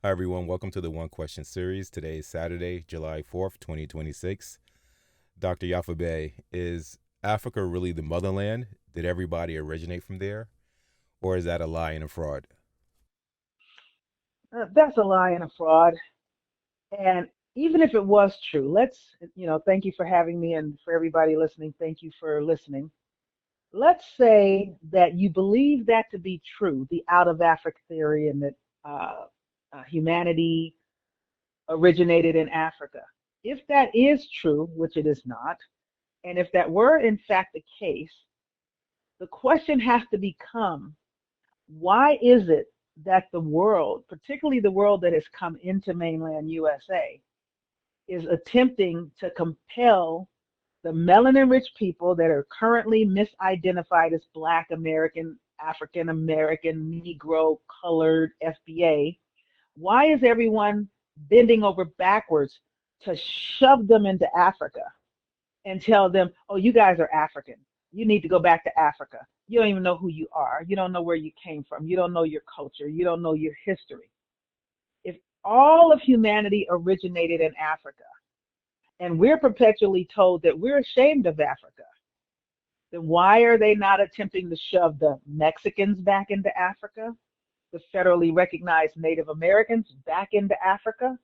Hi, everyone. Welcome to the One Question series. Today is Saturday, July 4th, 2026. Dr. Yafabe, is Africa really the motherland? Did everybody originate from there? Or is that a lie and a fraud? That's a lie and a fraud. And even if it was true, thank you for having me, and for everybody listening, thank you for listening. Let's say that you believe that to be true, the out of Africa theory, and that uh, humanity originated in Africa. If that is true, which it is not, and if that were in fact the case, the question has to become, why is it that the world, particularly the world that has come into mainland USA, is attempting to compel the melanin rich people that are currently misidentified as Black American, African American, Negro, colored, FBA? Why is everyone bending over backwards to shove them into Africa and tell them, oh, you guys are African. You need to go back to Africa. You don't even know who you are. You don't know where you came from. You don't know your culture. You don't know your history. If all of humanity originated in Africa, and we're perpetually told that we're ashamed of Africa, then why are they not attempting to shove the Mexicans back into Africa, the federally recognized Native Americans back into Africa,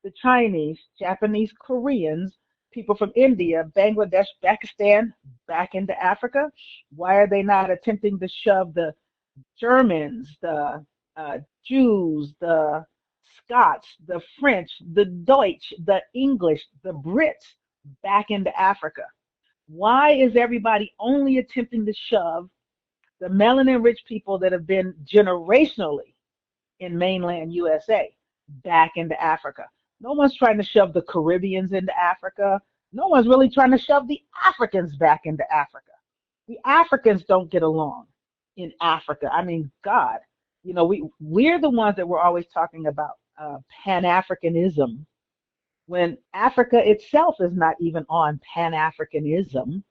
the Chinese, Japanese, Koreans, people from India, Bangladesh, Pakistan back into Africa? Why are they not attempting to shove the Germans, the Jews, the Scots, the French, the Deutsch, the English, the Brits back into Africa? Why is everybody only attempting to shove the melanin rich people that have been generationally in mainland USA back into Africa? No one's trying to shove the Caribbeans into Africa. No one's really trying to shove the Africans back into Africa. The Africans don't get along in Africa. I mean, God, we're the ones that were always talking about Pan Africanism when Africa itself is not even on Pan Africanism.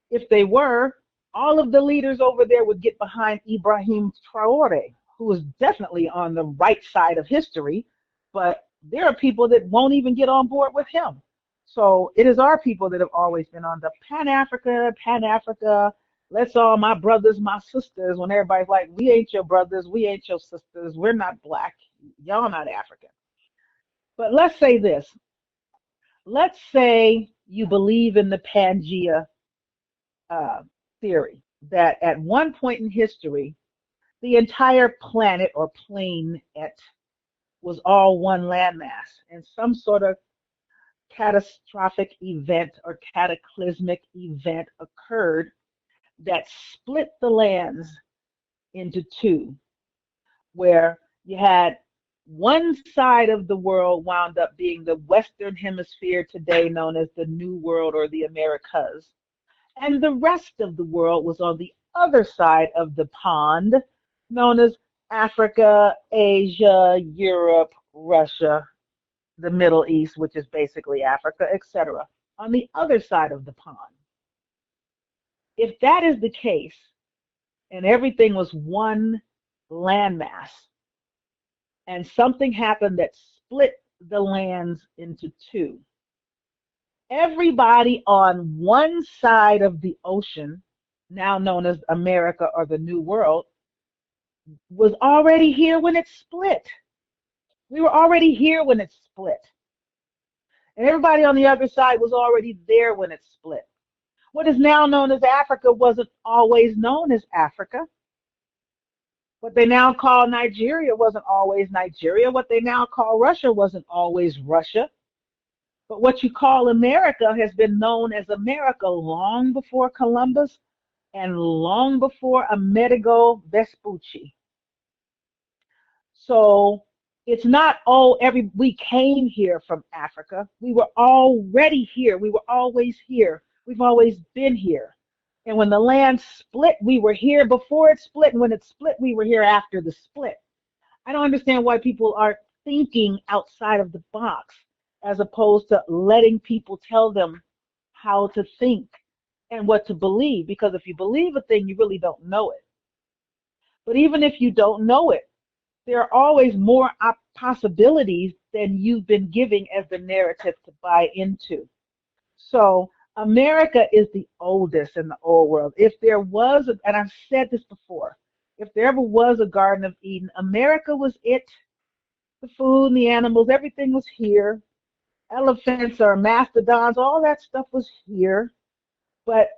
If they were, all of the leaders over there would get behind Ibrahim Traore, who is definitely on the right side of history, but there are people that won't even get on board with him. So it is our people that have always been on the Pan Africa, Pan Africa. Let's all my brothers, my sisters. When everybody's like, we ain't your brothers, we ain't your sisters, we're not black, y'all not African. But let's say this. Let's say you believe in the Pangea uh, theory that at one point in history, the entire planet or plane was all one landmass, and some sort of catastrophic event or cataclysmic event occurred that split the lands into two, where you had one side of the world wound up being the Western Hemisphere, today known as the New World or the Americas, and the rest of the world was on the other side of the pond, known as Africa, Asia, Europe, Russia, the Middle East, which is basically Africa, etc., on the other side of the pond. If that is the case, and everything was one landmass, and something happened that split the lands into two, everybody on one side of the ocean, now known as America or the New World, was already here when it split. We were already here when it split. And everybody on the other side was already there when it split. What is now known as Africa wasn't always known as Africa. What they now call Nigeria wasn't always Nigeria. What they now call Russia wasn't always Russia. But what you call America has been known as America long before Columbus and long before Amerigo Vespucci. So it's not, oh, we came here from Africa. We were already here. We were always here. We've always been here. And when the land split, we were here before it split. And when it split, we were here after the split. I don't understand why people aren't thinking outside of the box as opposed to letting people tell them how to think and what to believe. Because if you believe a thing, you really don't know it. But even if you don't know it, there are always more possibilities than you've been giving as the narrative to buy into. So America is the oldest in the old world. If there was, and I've said this before, if there ever was a Garden of Eden, America was it. The food, the animals, everything was here. Elephants or mastodons, all that stuff was here, but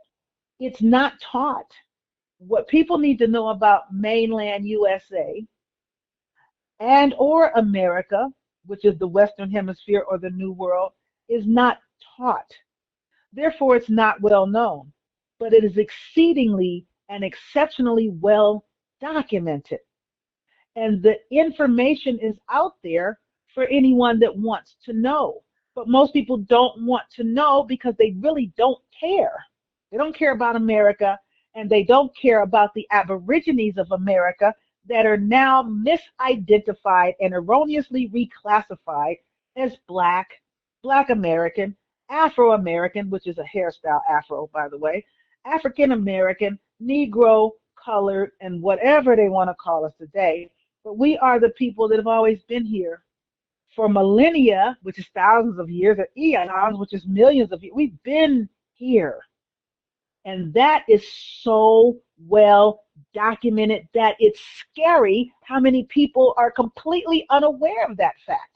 it's not taught. What people need to know about mainland USA and or America, which is the Western Hemisphere or the New World, is not taught. Therefore, it's not well known, but it is exceedingly and exceptionally well documented. And the information is out there for anyone that wants to know. But most people don't want to know because they really don't care. They don't care about America, and they don't care about the Aborigines of America that are now misidentified and erroneously reclassified as Black American, Afro American, which is a hairstyle Afro, by the way, African American, Negro, colored, and whatever they want to call us today. But we are the people that have always been here for millennia, which is thousands of years, or eons, which is millions of years. We've been here. And that is so well documented that it's scary how many people are completely unaware of that fact.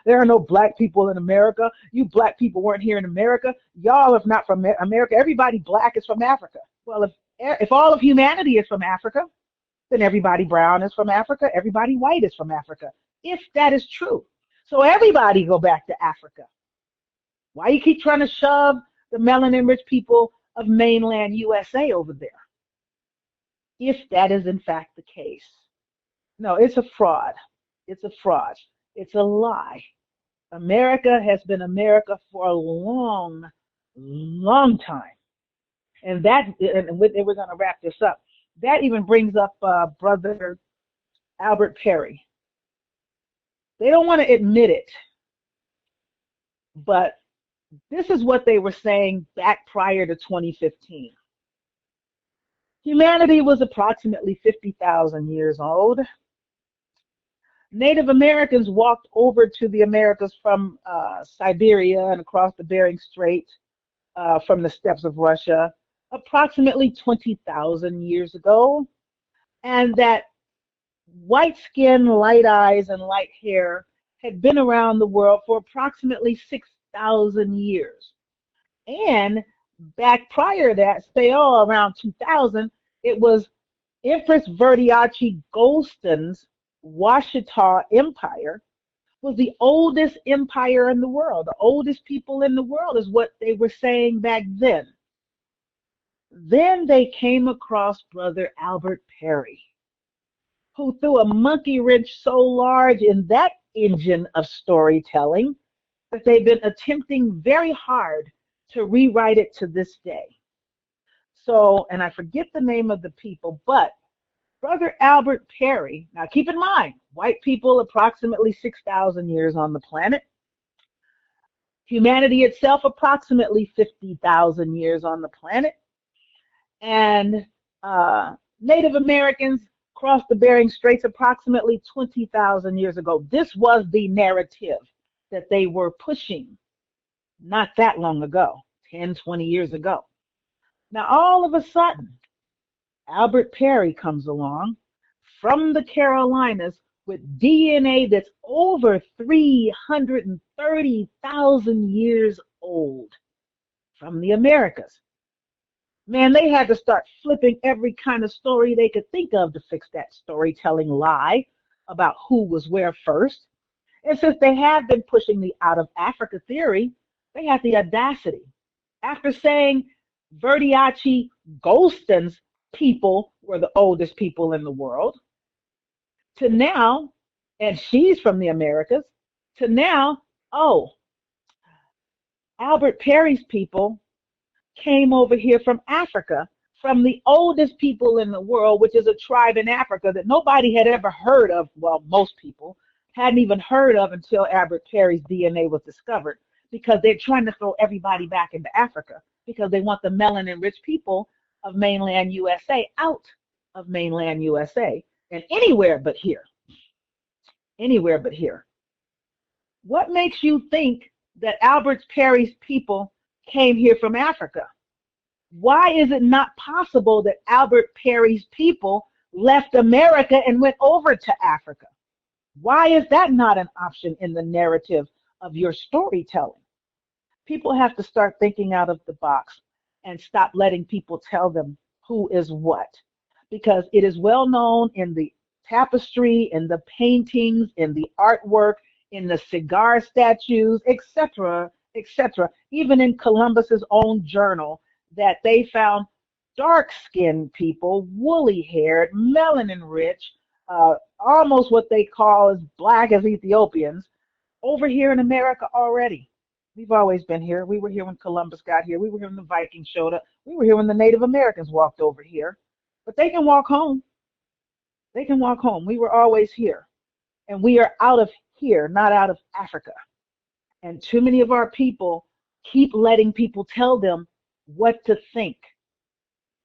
There are no black people in America. You black people weren't here in America. Y'all are not from America. Everybody black is from Africa. Well, if all of humanity is from Africa, then everybody brown is from Africa. Everybody white is from Africa. If that is true, so everybody go back to Africa. Why you keep trying to shove the melanin-rich people of mainland USA over there? If that is in fact the case, no, it's a fraud. It's a fraud. It's a lie. America has been America for a long, long time. And we're going to wrap this up. That even brings up Brother Albert Perry. They don't want to admit it, but this is what they were saying back prior to 2015. Humanity was approximately 50,000 years old. Native Americans walked over to the Americas from Siberia and across the Bering Strait from the steppes of Russia approximately 20,000 years ago. And that white skin, light eyes, and light hair had been around the world for approximately 6,000 years. And back prior to that, say around 2000, it was Empress Verdiachi Goldston's Washita Empire was the oldest empire in the world. The oldest people in the world is what they were saying back then. Then they came across Brother Albert Perry, who threw a monkey wrench so large in that engine of storytelling that they've been attempting very hard to rewrite it to this day. So, and I forget the name of the people, but Brother Albert Perry, now keep in mind, white people approximately 6,000 years on the planet, humanity itself approximately 50,000 years on the planet, and Native Americans crossed the Bering Straits approximately 20,000 years ago. This was the narrative that they were pushing not that long ago, 10, 20 years ago. Now, all of a sudden, Albert Perry comes along from the Carolinas with DNA that's over 330,000 years old from the Americas. Man, they had to start flipping every kind of story they could think of to fix that storytelling lie about who was where first. And since they have been pushing the out of Africa theory, they had the audacity, after saying Verdiachi Goldston's people were the oldest people in the world, to now, and she's from the Americas, to now, oh, Albert Perry's people came over here from Africa, from the oldest people in the world, which is a tribe in Africa that nobody had ever heard of. Well, most people hadn't even heard of until Albert Perry's DNA was discovered, because they're trying to throw everybody back into Africa because they want the melanin rich people of mainland USA out of mainland USA and anywhere but here. anywhere but here. What makes you think that Albert Perry's people came here from Africa? Why is it not possible that Albert Perry's people left America and went over to Africa? Why is that not an option in the narrative of your storytelling? People have to start thinking out of the box and stop letting people tell them who is what. Because it is well known in the tapestry, in the paintings, in the artwork, in the cigar statues, etc., etc., even in Columbus's own journal, that they found dark skinned people, woolly haired, melanin rich, almost what they call as black as Ethiopians, over here in America already. We've always been here. We were here when Columbus got here. We were here when the Vikings showed up. We were here when the Native Americans walked over here. But they can walk home. They can walk home. We were always here. And we are out of here, not out of Africa. And too many of our people keep letting people tell them what to think.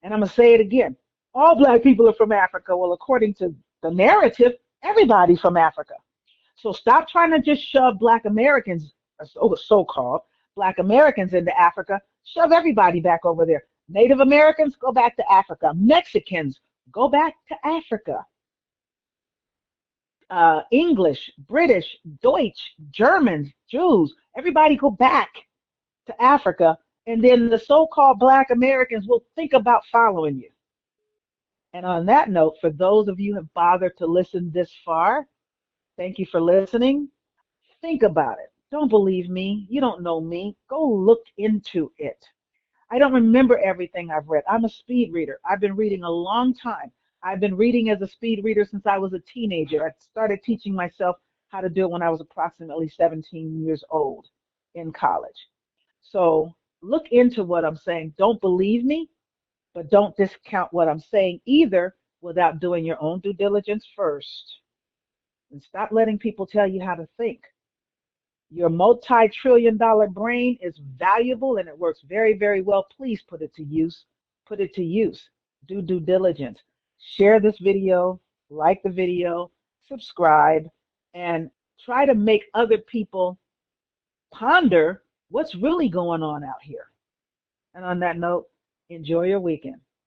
And I'm going to say it again. All black people are from Africa. Well, according to the narrative, everybody's from Africa. So stop trying to just shove black Americans, so-called black Americans into Africa. Shove everybody back over there. Native Americans, go back to Africa. Mexicans, go back to Africa. English, British, Deutsch, Germans, Jews, everybody go back to Africa. And then the so-called black Americans will think about following you. And on that note, for those of you who have bothered to listen this far, thank you for listening. Think about it. Don't believe me. You don't know me. Go look into it. I don't remember everything I've read. I'm a speed reader. I've been reading a long time. I've been reading as a speed reader since I was a teenager. I started teaching myself how to do it when I was approximately 17 years old in college. So look into what I'm saying. Don't believe me, but don't discount what I'm saying either without doing your own due diligence first. And stop letting people tell you how to think. Your multi-trillion dollar brain is valuable and it works very, very well. Please put it to use. Put it to use. Do due diligence. Share this video, like the video, subscribe, and try to make other people ponder what's really going on out here. And on that note, enjoy your weekend.